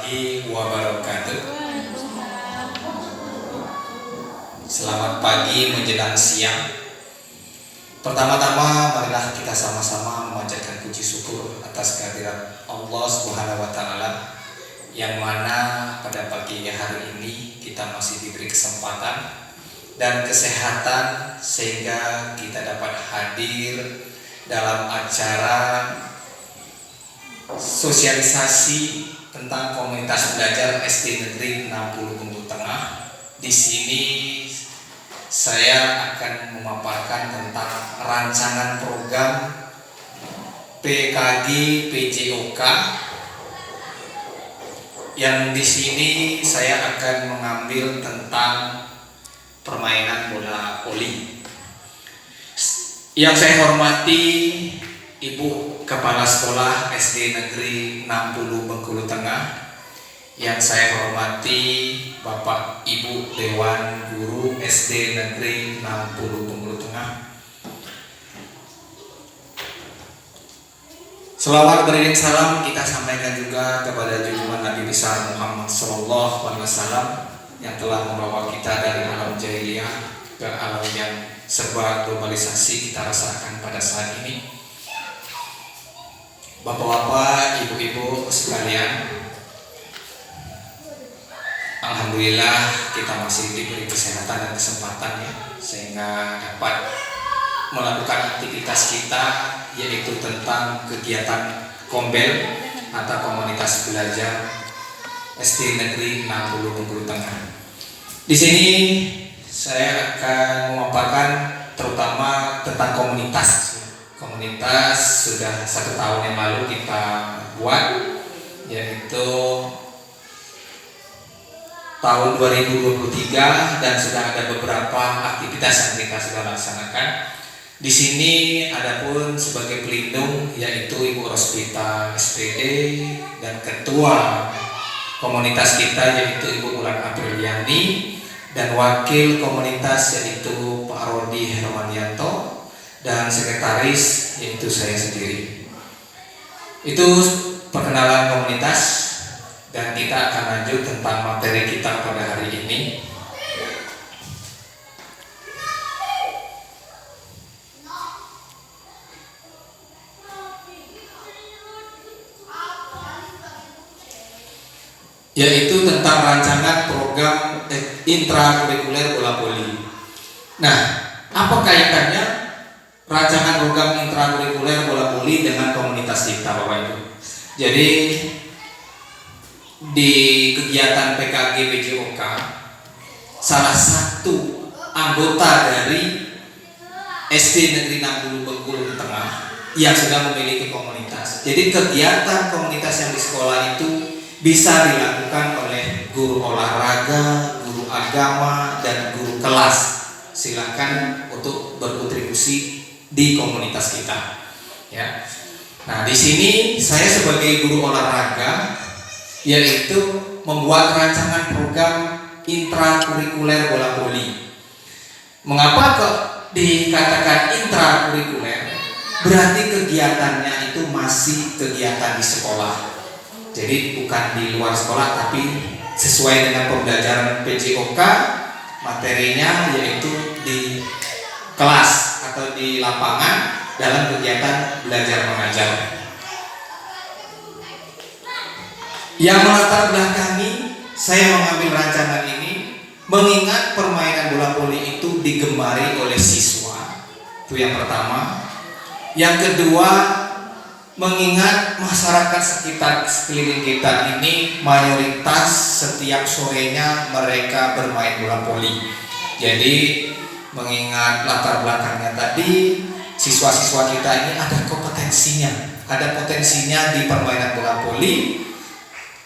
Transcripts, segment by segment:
warahmatullahi wabarakatuh. Selamat pagi menjelang siang. Pertama-tama marilah kita sama-sama memanjatkan puji syukur atas kehadirat Allah Subhanahu wa taala yang mana pada pagi hari ini kita masih diberi kesempatan dan kesehatan sehingga kita dapat hadir dalam acara sosialisasi tentang komunitas belajar SD Negeri 60 Bengkulu Tengah. Di sini saya akan memaparkan tentang rancangan program PKG PJOK yang di sini saya akan mengambil tentang permainan bola voli. Yang saya hormati Ibu Kepala Sekolah SD Negeri 60 Bengkulu Tengah, yang saya hormati Bapak Ibu Dewan Guru SD Negeri 60 Bengkulu Tengah. Selawat beriring salam kita sampaikan juga kepada junjungan Nabi besar Muhammad SAW yang telah membawa kita dari alam jahiliyah ke alam yang serba globalisasi kita rasakan pada saat ini. Bapak-bapak, ibu-ibu sekalian, alhamdulillah kita masih diberi kesehatan dan kesempatan ya, sehingga dapat melakukan aktivitas kita, yaitu tentang kegiatan Kombel atau komunitas belajar SD Negeri 60 Bengkulu Tengah. Di sini saya akan memaparkan terutama tentang komunitas. Komunitas sudah 1 tahun yang lalu kita buat, yaitu tahun 2023, dan sudah ada beberapa aktivitas yang kita sudah laksanakan. Di sini ada pun sebagai pelindung yaitu Ibu Rospita SPD dan ketua komunitas kita yaitu Ibu Ulan Apriliani, dan wakil komunitas yaitu Pak Rodi Hermanyanto, dan sekretaris yaitu saya sendiri. Itu perkenalan komunitas, dan kita akan lanjut tentang materi kita pada hari ini. Yaitu tentang rancangan program intrakurikuler bola voli. Nah, apa kaitannya rancangan program intrakurikuler bola voli dengan komunitas kita, Bapak Ibu? Jadi di kegiatan PKG PJOK, salah satu anggota dari SD Negeri 60 Bengkulu Tengah yang sudah memiliki komunitas. Jadi kegiatan komunitas yang di sekolah itu bisa dilakukan oleh guru olahraga, guru agama, dan guru kelas. Silakan untuk berkontribusi di komunitas kita. Ya. Nah, di sini saya sebagai guru olahraga yaitu membuat rancangan program intrakurikuler bola voli. Mengapa kok dikatakan intrakurikuler? Berarti kegiatannya itu masih kegiatan di sekolah. Jadi bukan di luar sekolah, tapi sesuai dengan pembelajaran PJOK, materinya yaitu di kelas atau di lapangan dalam kegiatan belajar mengajar. Yang melatar belakangi saya mengambil rancangan ini mengingat permainan bola voli itu digemari oleh siswa. Itu yang pertama. Yang kedua, mengingat masyarakat sekitar sekeliling kita ini mayoritas setiap sorenya mereka bermain bola voli. Jadi mengingat latar belakangnya tadi, siswa-siswa kita ini ada potensinya di permainan bola voli.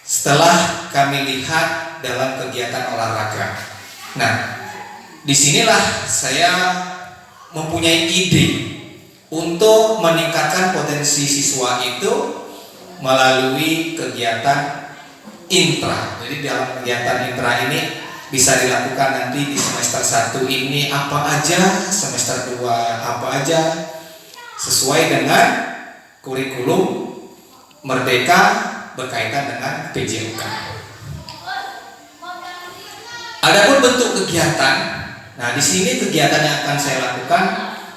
Setelah kami lihat dalam kegiatan olahraga. Nah, disinilah saya mempunyai ide untuk meningkatkan potensi siswa itu melalui kegiatan intra. Jadi dalam kegiatan intra ini bisa dilakukan nanti di semester 1 ini apa aja, semester 2 apa aja, sesuai dengan kurikulum Merdeka berkaitan dengan PJOK. Adapun bentuk kegiatan, nah di sini kegiatan yang akan saya lakukan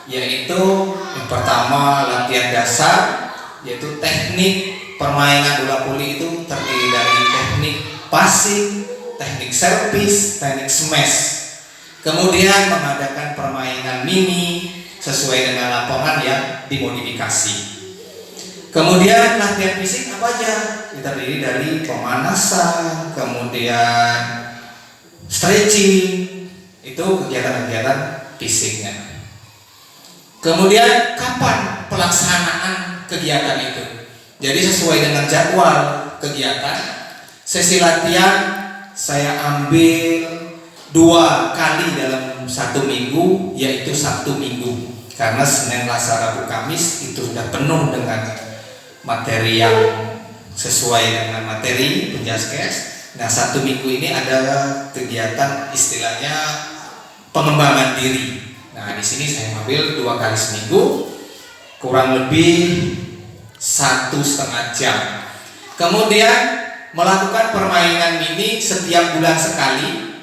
yaitu yang pertama latihan dasar, yaitu teknik permainan bola voli itu terdiri dari teknik passing, teknik servis, teknik smash. Kemudian mengadakan permainan mini sesuai dengan lapangan yang dimodifikasi. Kemudian latihan fisik apa aja? Terdiri dari pemanasan, kemudian stretching, itu kegiatan-kegiatan fisiknya. Kemudian kapan pelaksanaan kegiatan itu? Jadi sesuai dengan jadwal kegiatan, sesi latihan saya ambil 2 kali dalam 1 minggu, yaitu Sabtu Minggu. Karena Senin, Selasa, Rabu, Kamis itu sudah penuh dengan materi yang sesuai dengan materi penjaskes. Nah, 1 minggu ini adalah kegiatan istilahnya pengembangan diri. Nah, di sini saya ambil 2 kali seminggu, kurang lebih 1,5 jam. Kemudian melakukan permainan mini setiap bulan sekali.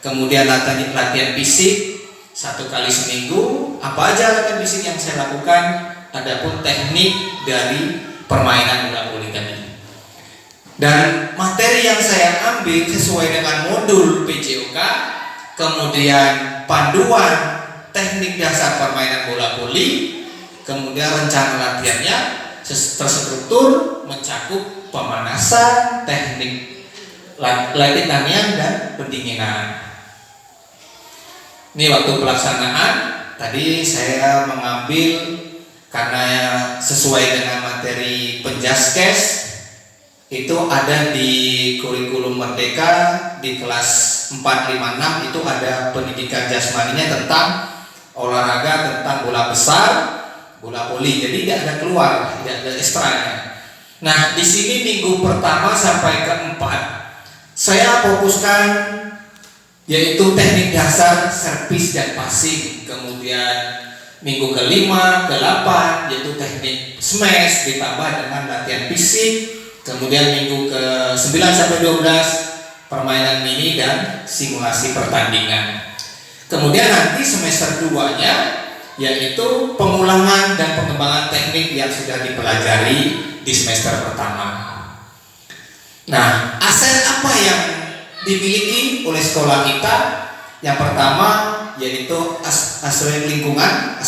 Kemudian latihan fisik 1 kali seminggu. Apa aja latihan fisik yang saya lakukan? Adapun teknik dari permainan bola voli tadi. Dan materi yang saya ambil sesuai dengan modul PJOK, kemudian panduan teknik dasar permainan bola voli, kemudian rencana latihannya terstruktur mencakup pemanasan, teknik latih tanian dan pendinginan. Ini waktu pelaksanaan tadi saya mengambil karena sesuai dengan materi penjaskes itu ada di kurikulum Merdeka di kelas 456 itu ada pendidikan jasmaninya tentang olahraga, tentang bola besar, bola voli. Jadi tidak ada keluar, tidak ada ekstranya. Nah, di sini minggu pertama sampai keempat saya fokuskan yaitu teknik dasar servis dan passing. Kemudian minggu kelima, ke-8 yaitu teknik smash ditambah dengan latihan fisik. Kemudian minggu ke-9 sampai 12 permainan mini dan simulasi pertandingan. Kemudian nanti semester 2-nya yaitu pengulangan dan pengembangan teknik yang sudah dipelajari di semester pertama. Nah, aset apa yang dimiliki oleh sekolah kita? Yang pertama yaitu aspek lingkungan,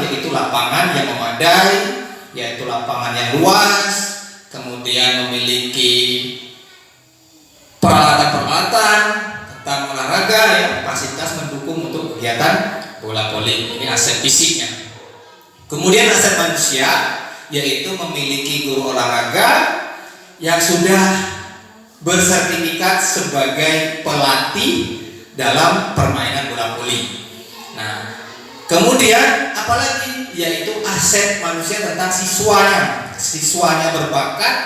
yaitu lapangan yang memadai, yaitu lapangan yang luas, kemudian memiliki peralatan-peralatan tentang olahraga yang fasilitas mendukung untuk kegiatan bola voli. Ini aset fisiknya. Kemudian aset manusia yaitu memiliki guru olahraga yang sudah bersertifikat sebagai pelatih dalam permainan bola voli. Nah, kemudian apalagi yaitu aset manusia tentang siswanya berbakat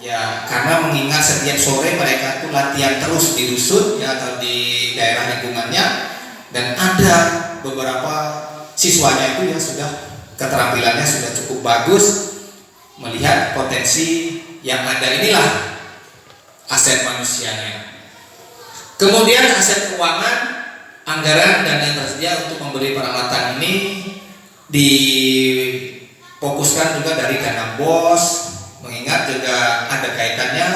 ya, karena mengingat setiap sore mereka itu latihan terus di dusun ya atau di daerah lingkungannya, dan ada beberapa siswanya itu yang sudah keterampilannya sudah cukup bagus. Melihat potensi yang ada, inilah aset manusianya. Kemudian aset keuangan, anggaran dan yang tersedia untuk membeli peralatan ini difokuskan juga dari dana BOS, mengingat juga ada kaitannya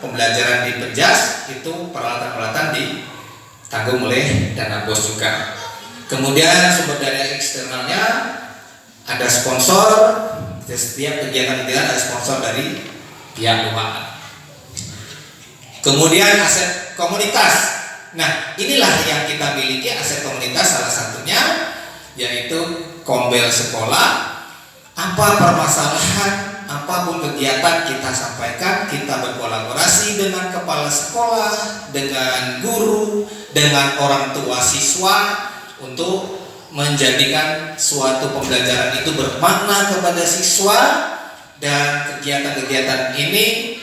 pembelajaran di Penjas, itu peralatan-peralatan ditanggung oleh dana BOS juga. Kemudian sumber daya eksternalnya ada sponsor, setiap kegiatan-kegiatan ada sponsor dari pihak luar. Kemudian aset komunitas. Nah, inilah yang kita miliki, aset komunitas salah satunya yaitu kombel sekolah. Apa permasalahan, apapun kegiatan kita sampaikan, kita berkolaborasi dengan kepala sekolah, dengan guru, dengan orang tua siswa untuk menjadikan suatu pembelajaran itu bermakna kepada siswa, dan kegiatan-kegiatan ini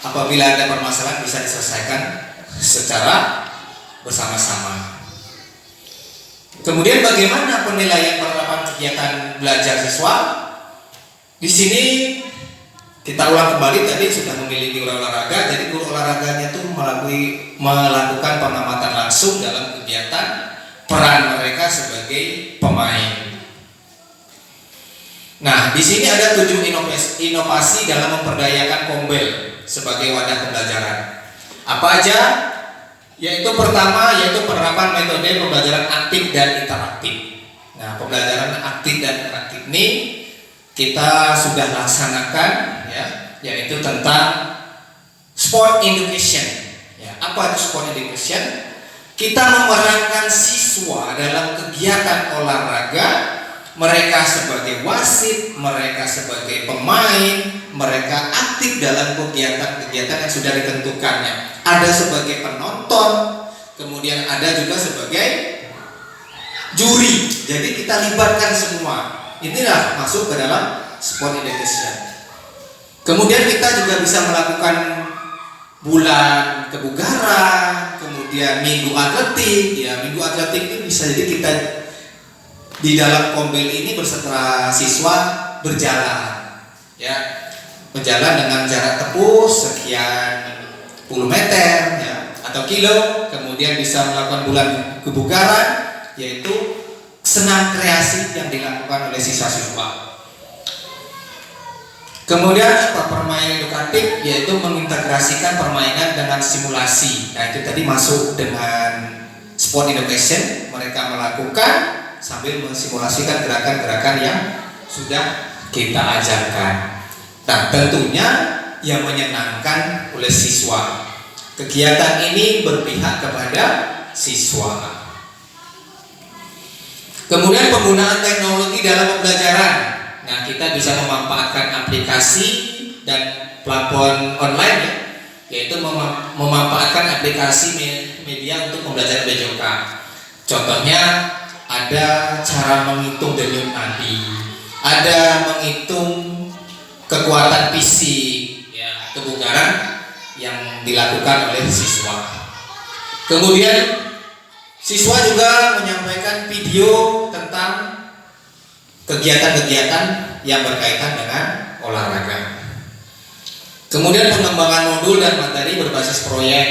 apabila ada permasalahan bisa diselesaikan secara bersama-sama. Kemudian bagaimana penilaian penerapan kegiatan belajar siswa? Di sini Kita ulang kembali, tadi sudah memiliki guru olahraga, jadi guru olahraganya itu melakukan pengamatan langsung dalam kegiatan peran mereka sebagai pemain. Nah, di sini ada 7 inovasi dalam memperdayakan Kombel sebagai wadah pembelajaran. Apa aja? Yaitu pertama, yaitu penerapan metode pembelajaran aktif dan interaktif. Nah, pembelajaran aktif dan interaktif ini kita sudah laksanakan, ya, yaitu tentang sport education. Ya, apa itu sport education? Kita memerankan siswa dalam kegiatan olahraga, mereka sebagai wasit, mereka sebagai pemain, mereka aktif dalam kegiatan-kegiatan yang sudah ditentukannya. Ada sebagai penonton, kemudian ada juga sebagai juri. Jadi kita libatkan semua. Inilah masuk ke dalam sport education. Kemudian kita juga bisa melakukan bulan kebugaran, kemudian minggu atletik. Ya, minggu atletik ini bisa jadi kita di dalam Kombel ini berserta siswa berjalan, ya, berjalan dengan jarak tempuh sekian puluh meter, ya, atau kilo. Kemudian bisa melakukan bulan kebugaran, yaitu senam kreasi yang dilakukan oleh siswa-siswa. Kemudian permainan edukatif, yaitu mengintegrasikan permainan dengan simulasi. Nah, itu tadi masuk dengan sport education, mereka melakukan sambil mensimulasikan gerakan-gerakan yang sudah kita ajarkan. Nah, tentunya yang menyenangkan oleh siswa. Kegiatan ini berpihak kepada siswa. Kemudian penggunaan teknologi dalam pembelajaran. Nah, kita bisa memanfaatkan aplikasi dan platform online, ya, yaitu memanfaatkan aplikasi media untuk pembelajaran BJOK. Contohnya ada cara menghitung denyut nadi, ada menghitung kekuatan fisik, ya, kebugaran yang dilakukan oleh siswa. Kemudian siswa juga menyampaikan video tentang kegiatan-kegiatan yang berkaitan dengan olahraga. Kemudian pengembangan modul dan materi berbasis proyek.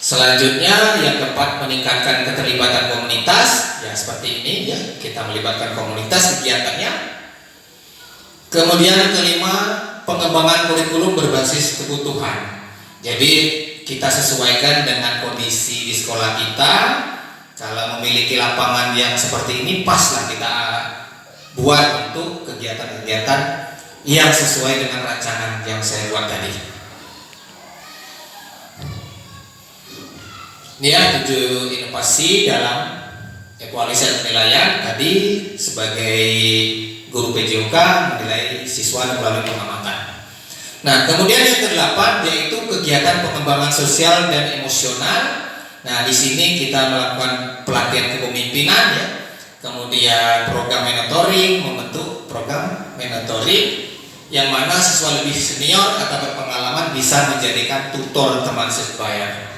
Selanjutnya yang keempat, meningkatkan keterlibatan komunitas. Ya, seperti ini, ya, kita melibatkan komunitas kegiatannya. Kemudian yang kelima, pengembangan kurikulum berbasis kebutuhan. Jadi kita sesuaikan dengan kondisi di sekolah kita. Kalau memiliki lapangan yang seperti ini, paslah kita buat untuk kegiatan-kegiatan yang sesuai dengan rancangan yang saya buat tadi. Ini ya 7 inovasi dalam evaluasi penilaian. Tadi sebagai guru PJOK menilai siswa melalui pengamatan. Nah, kemudian yang ke-8 yaitu kegiatan pengembangan sosial dan emosional. Nah, di sini kita melakukan pelatihan kepemimpinan, ya. Kemudian program mentoring, membentuk program mentoring yang mana siswa lebih senior atau berpengalaman bisa menjadikan tutor teman sebaya.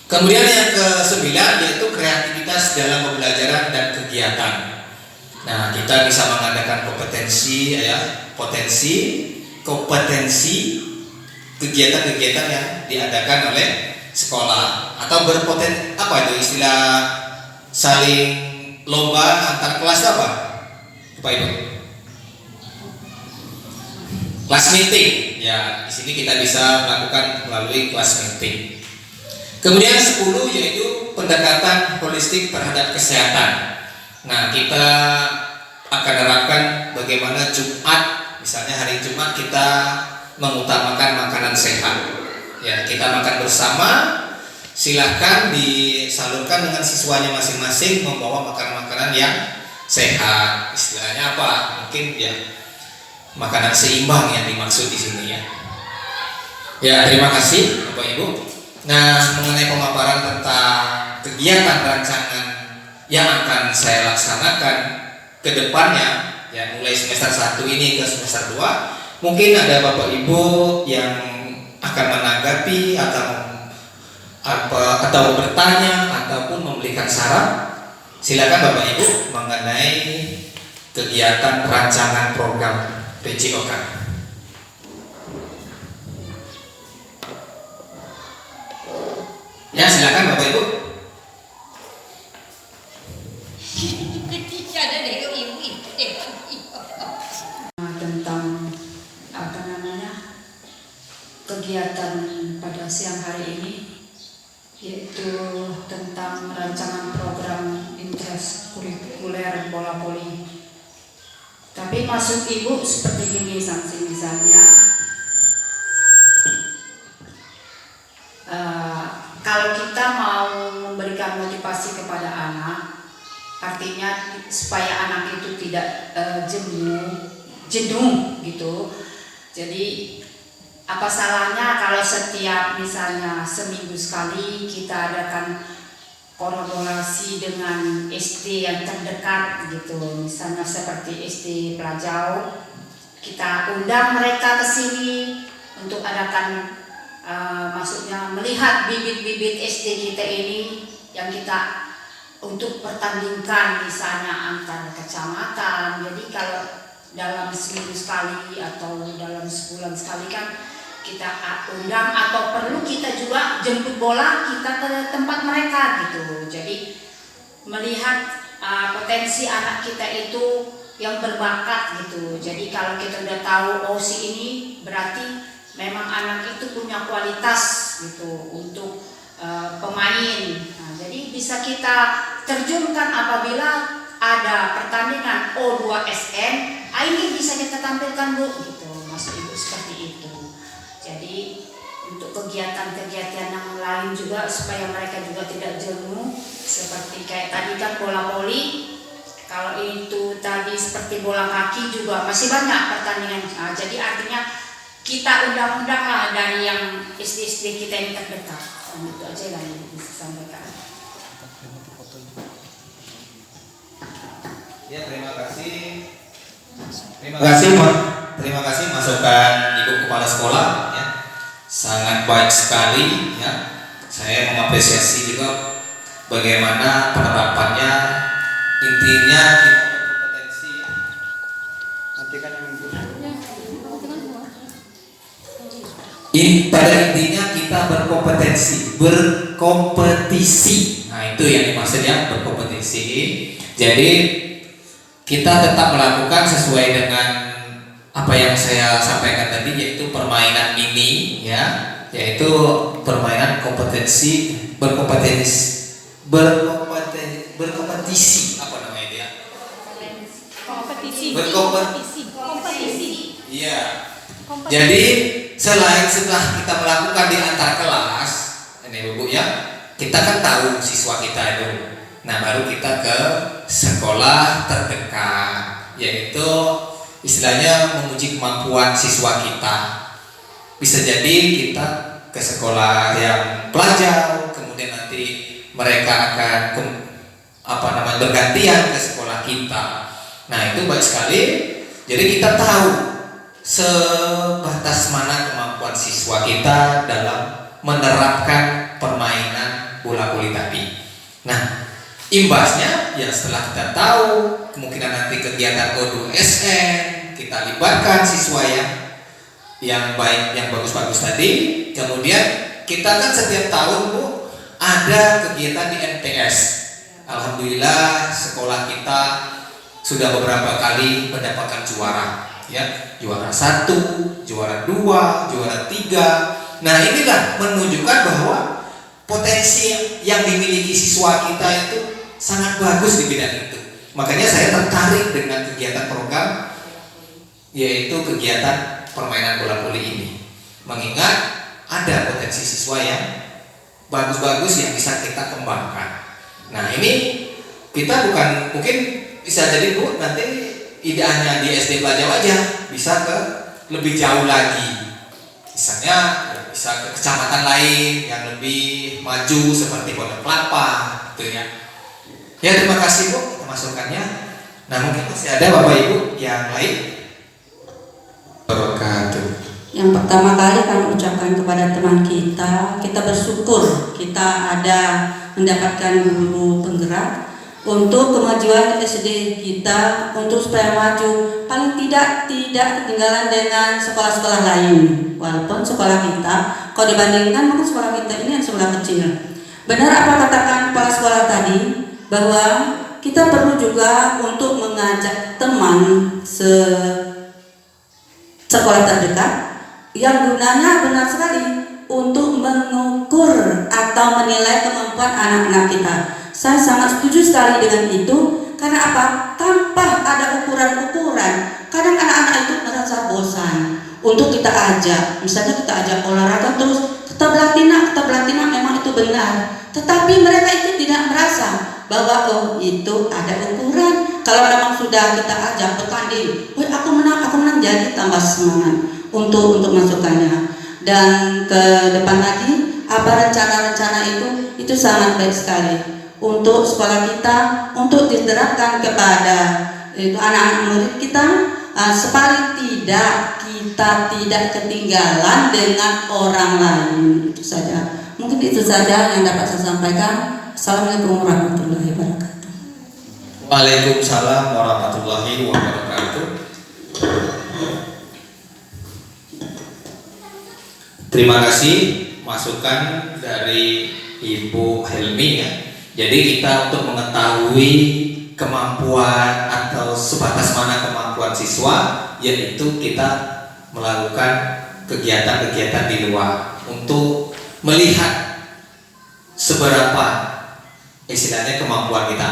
Kemudian yang ke-9 yaitu kreativitas dalam pembelajaran dan kegiatan. Nah, kita bisa mengadakan kompetensi, ya, kompetensi kegiatan-kegiatan yang diadakan oleh sekolah atau berpotensi, apa itu istilah saling lomba antar kelas, apa itu? Class meeting. Ya, di sini kita bisa melakukan melalui class meeting. Kemudian 10 yaitu pendekatan holistik terhadap kesehatan. Nah, kita akan terapkan bagaimana Jumat, misalnya hari Jumat kita mengutamakan makanan sehat. Ya, kita makan bersama. Silahkan disalurkan dengan siswanya masing-masing membawa makanan-makanan yang sehat. Istilahnya apa? Mungkin ya makanan seimbang yang dimaksud di sini, ya. Ya, terima kasih Bapak Ibu. Nah, mengenai pemaparan tentang kegiatan rancangan yang akan saya laksanakan ke depannya, ya, mulai semester 1 ini ke semester 2, mungkin ada Bapak Ibu yang akan menanggapi atau bertanya ataupun memberikan saran. Silakan Bapak Ibu mengenai kegiatan rancangan program PJOK. Ya, silakan Bapak Ibu. Tentang apa namanya kegiatan pada siang hari ini, yaitu tentang rancangan program interkurikuler bola voli. Tapi maksud Ibu seperti ini, sanksi misalnya kalau kita mau memberikan motivasi kepada anak, artinya supaya anak itu tidak jenuh gitu. Jadi apa salahnya kalau setiap misalnya seminggu sekali kita adakan kolaborasi dengan SD yang terdekat gitu, misalnya seperti SD Pelajau, kita undang mereka ke sini untuk adakan maksudnya melihat bibit-bibit SD kita ini yang kita untuk pertandingkan misalnya antar kecamatan. Jadi kalau dalam seminggu sekali atau dalam sebulan sekali kan kita undang, atau perlu kita juga jemput bola kita ke tempat mereka gitu. Jadi melihat potensi anak kita itu yang berbakat gitu. Jadi kalau kita udah tahu oh si ini berarti memang anak itu punya kualitas gitu untuk pemain. Nah, jadi bisa kita terjunkan apabila ada pertandingan O2SN, ini bisa kita tampilkan Bu gitu, Mas Ibu, seperti itu. Jadi untuk kegiatan-kegiatan yang lain juga supaya mereka juga tidak jenuh, seperti kayak tadi kan bola voli, kalau itu tadi seperti bola kaki juga masih banyak pertandingan. Nah, jadi artinya kita undang-undang lah dari yang SD-SD kita yang terdekat. Itu aja yang bisa sampaikan. Ya, terima kasih. Terima kasih masukan Ibu Kepala Sekolah ya. Sangat baik sekali ya. Saya mengapresiasi juga bagaimana penerapannya. Intinya kita berkompetensi. Pada intinya kita berkompetisi. Nah, itu yang dimaksud ya, berkompetisi. Jadi kita tetap melakukan sesuai dengan apa yang saya sampaikan tadi, yaitu permainan mini ya, yaitu permainan berkompetisi apa namanya dia? Kompetisi. Iya. Jadi setelah kita melakukan di antar kelas, ini Bu ya, kita kan tahu siswa kita itu. Nah, baru kita ke sekolah terdekat, yaitu istilahnya menguji kemampuan siswa kita. Bisa jadi kita ke sekolah yang Pelajau, kemudian nanti mereka akan bergantian ke sekolah kita. Nah, itu baik sekali. Jadi kita tahu sebatas mana kemampuan siswa kita dalam menerapkan permainan bola voli tadi. Nah, imbasnya ya setelah kita tahu kemungkinan nanti kegiatan O2SN, kita libatkan siswa yang baik, yang bagus-bagus tadi. Kemudian kita kan setiap tahun Bu ada kegiatan di MTS. Alhamdulillah sekolah kita sudah beberapa kali mendapatkan juara ya, juara 1, juara 2, juara 3. Nah, inilah menunjukkan bahwa potensi yang dimiliki siswa kita itu sangat bagus di bidang itu. Makanya saya tertarik dengan kegiatan program, yaitu kegiatan permainan bola voli ini. Mengingat ada potensi siswa yang bagus-bagus yang bisa kita kembangkan. Nah, ini kita bukan, mungkin bisa jadi Bu nanti tidak hanya di SD Pelajau aja, bisa ke lebih jauh lagi. Misalnya bisa ke kecamatan lain yang lebih maju seperti Pondok Kelapa gitu ya. Ya, terima kasih Bu masukannya. Nah, mungkin masih ada Bapak Ibu yang lain. Wabarakatuh. Yang pertama kali kami ucapkan kepada teman kita bersyukur kita ada mendapatkan guru penggerak untuk kemajuan SD kita, untuk supaya maju, paling tidak ketinggalan dengan sekolah-sekolah lain. Walaupun sekolah kita, kalau dibandingkan mungkin sekolah kita ini yang sekolah kecil. Benar apa katakan kepala sekolah tadi, bahwa kita perlu juga untuk mengajak teman sekolah terdekat yang gunanya benar sekali untuk mengukur atau menilai kemampuan anak-anak kita. Saya sangat setuju sekali dengan itu. Karena apa? Tanpa ada ukuran-ukuran, kadang anak-anak itu merasa bosan untuk kita ajak. Misalnya kita ajak olahraga terus, kita belah memang itu benar. Tetapi mereka itu tidak merasa bahwa oh itu ada ukuran. Kalau memang sudah kita ajak bertanding, aku menang, jadi tambah semangat untuk masukkannya. Dan ke depan lagi, apa rencana-rencana itu sangat baik sekali untuk sekolah kita, untuk diterapkan kepada itu anak-anak murid kita, supaya kita tidak ketinggalan dengan orang lain. Itu saja. Mungkin itu saja yang dapat saya sampaikan. Assalamualaikum warahmatullahi wabarakatuh. Waalaikumsalam warahmatullahi wabarakatuh. Terima kasih masukan dari Ibu Helmi ya. Jadi kita untuk mengetahui kemampuan atau sebatas mana kemampuan siswa, yaitu kita melakukan kegiatan-kegiatan di luar untuk melihat seberapa istilahnya kemampuan kita.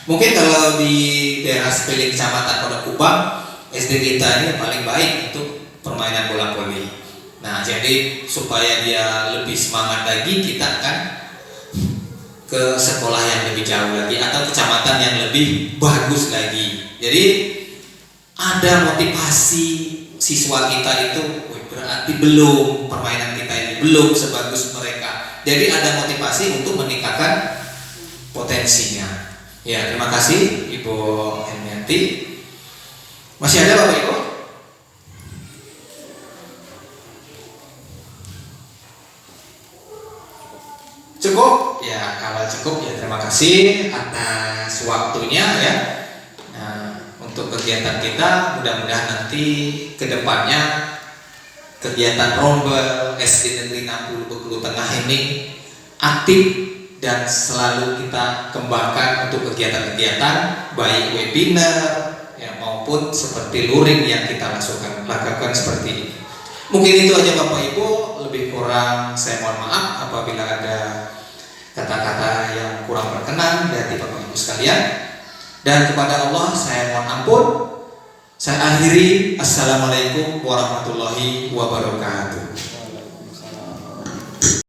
Mungkin kalau di daerah sekeliling Kecamatan Pondok Kubang, SD kita ini paling baik untuk permainan bola voli. Nah, jadi supaya dia lebih semangat lagi, kita akan ke sekolah yang lebih jauh lagi atau kecamatan yang lebih bagus lagi. Jadi ada motivasi siswa kita itu, berarti belum permainan kita ini belum sebagus mereka. Jadi ada motivasi untuk meningkatkan potensinya. Ya, terima kasih Ibu Hemianti. Masih ada Bapak Ibu? Cukup? Ya, kalau cukup ya terima kasih atas waktunya ya. Nah, untuk kegiatan kita mudah-mudahan nanti kedepannya kegiatan Rombel SD Negeri 60 Bengkulu Tengah ini aktif dan selalu kita kembangkan untuk kegiatan-kegiatan baik webinar ya, maupun seperti luring yang kita lakukan seperti ini. Mungkin itu aja Bapak Ibu, lebih kurang saya mohon maaf apabila ada kata-kata yang kurang berkenan dari Bapak Ibu sekalian. Dan kepada Allah saya mohon ampun. Saya akhiri. Assalamualaikum warahmatullahi wabarakatuh.